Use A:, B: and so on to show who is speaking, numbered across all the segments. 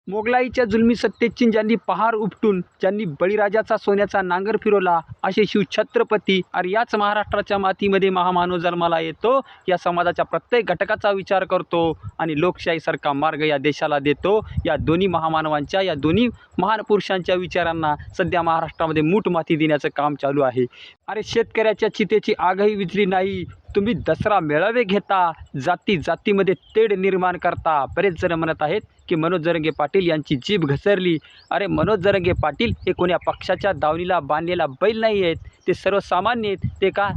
A: मोगलाईच्या जुलमी सत्तेची ज्यांनी पहार उपटून ज्यांनी बळीराजाचा सोन्याचा नांगर फिरवला असे शिवछत्रपती, अरे याच महाराष्ट्राच्या मातीमध्ये महामानव जन्माला येतो, या समाजाच्या प्रत्येक घटकाचा विचार करतो आणि लोकशाहीसारखा मार्ग या देशाला देतो. या दोन्ही महामानवांच्या, या दोन्ही महान पुरुषांच्या विचारांना सध्या महाराष्ट्रामध्ये मूठ माती देण्याचं काम चालू आहे. अरे शेतकऱ्याच्या चितेची आगही विझली नाही, तुम्ही दसरा मेळावे घेता, जाती जातीमध्ये तेढ निर्माण करता. बरेच जण म्हणत आहेत की मनोज जरांगे पाटील यांची जीभ घसरली. अरे मनोज जरांगे पाटील हे कोण्या पक्षाच्या दावणीला बांधलेला बैल नाही आहेत, ते सर्वसामान्य आहेत. ते का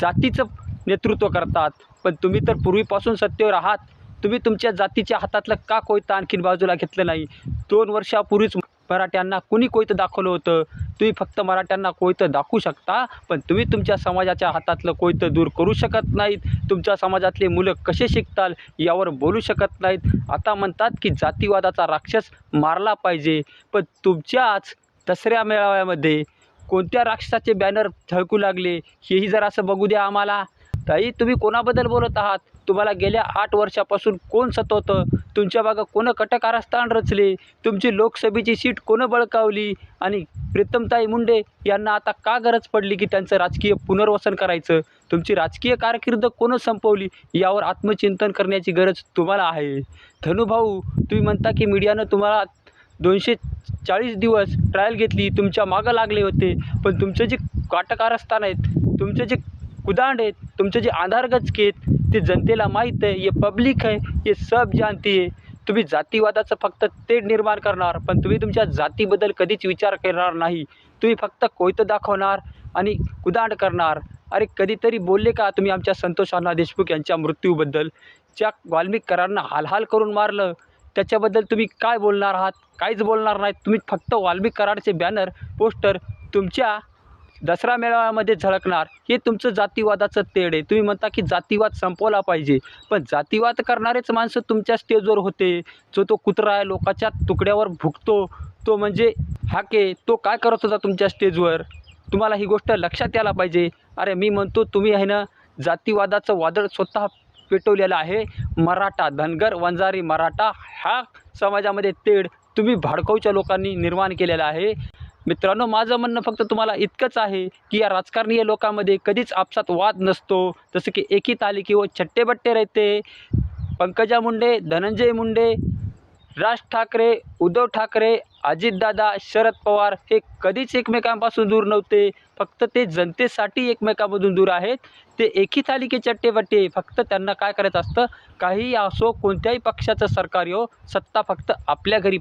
A: जातीचं नेतृत्व करतात. पण तुम्ही तर पूर्वीपासून सत्तेवर आहात, तुम्ही तुमच्या जातीच्या हातातलं का कोयतं आणखीन बाजूला घेतलं नाही? 2 वर्षापूर्वीच मराठ्यांना कुणी कोयतं दाखवलं होतं? तुम्ही फक्त मराठ्यांना कोयतं दाखवू शकता, पण तुम्ही तुमच्या समाजाच्या हातातलं कोयतं दूर करू शकत नाहीत. तुमच्या समाजातले मुलं कसे शिकताल यावर बोलू शकत नाहीत. आता म्हणतात की जातीवादाचा राक्षस मारला पाहिजे, पण तुमच्याच दसऱ्या मेळाव्यामध्ये कोणत्या राक्षसाचे बॅनर झळकू लागले हेही जरा असं बघू द्या आम्हाला. ताई, तुम्ही कोणाबद्दल बोलत आहात? तुम्हाला गेल्या 8 वर्षापासून कोण सतवतं? तुमच्या मागं कोणं कटकारस्थान रचले? तुमची लोकसभेची सीट कोणं बळकावली? आणि प्रीतमताई मुंडे यांना आता का गरज पडली की त्यांचं राजकीय पुनर्वसन करायचं? तुमची राजकीय कारकीर्द कोणं संपवली? यावर आत्मचिंतन करण्याची गरज तुम्हाला आहे. धनुभाऊ, तुम्ही म्हणता की मीडियानं तुम्हाला 240 दिवस ट्रायल घेतली, तुमच्या मागं लागले होते, पण तुमचे जे काटकारस्थान आहेत, तुमचे जे कुदांड आहेत, तुमचे जे आधार गचके आहेत, ते जनतेला माहीत आहे. ये पब्लिक है, ये सब जानती है. तुम्ही जातीवादाचं फक्त तेढ निर्माण करणार, पण तुम्ही तुमच्या जातीबद्दल कधीच विचार करणार नाही. तुम्ही फक्त कोयतं दाखवणार आणि कुदांड करणार. अरे कधीतरी बोलले का तुम्ही आमच्या संतोष अण्णा देशमुख यांच्या मृत्यूबद्दल? ज्या वाल्मिक करारांना हाल करून मारलं त्याच्याबद्दल तुम्ही काय बोलणार आहात? काहीच बोलणार नाहीत. तुम्ही फक्त वाल्मिक कराराचे बॅनर, पोस्टर तुमच्या दसरा मेळाव्यामध्ये झळकणार. हे तुमचं जातीवादाचं तेढ आहे. तुम्ही म्हणता की जातीवाद संपवला पाहिजे, पण जातीवाद करणारेच माणसं तुमच्या स्टेजवर होते. जो तो कुत्रा आहे, लोकांच्या तुकड्यावर भुकतो, तो म्हणजे हाके, तो काय करत होता तुमच्या स्टेजवर? तुम्हाला ही गोष्ट लक्षात यायला पाहिजे. अरे मी म्हणतो, तुम्ही आहे ना जातीवादाचं वादळ स्वतः पेटवलेलं आहे. मराठा, धनगर, वंजारी, मराठा ह्या समाजामध्ये तेढ तुम्ही भाडकाऊच्या लोकांनी निर्माण केलेला आहे. मित्रांनो, माझं म्हणणं फक्त तुम्हाला इतकंच आहे की या राजकारणीय लोकांमध्ये कधीच आपसात वाद नसतो. जसं की एक ही ताली की वो चट्टे-बट्टे रहते. पंकजा मुंडे, धनंजय मुंडे, राज ठाकरे, उद्धव ठाकरे, अजितदादा, शरद पवार हे कधीच एकमेकांपासून दूर नव्हते. फक्त ते जनतेसाठी एकमेकांमधून दूर आहेत. ते एक ही थाली के चट्टे-बट्टे. फक्त त्यांना काय करायचं असतं, काहीही असो, कोणत्याही पक्षाचं सरकार येवो, सत्ता फक्त आपल्या घरी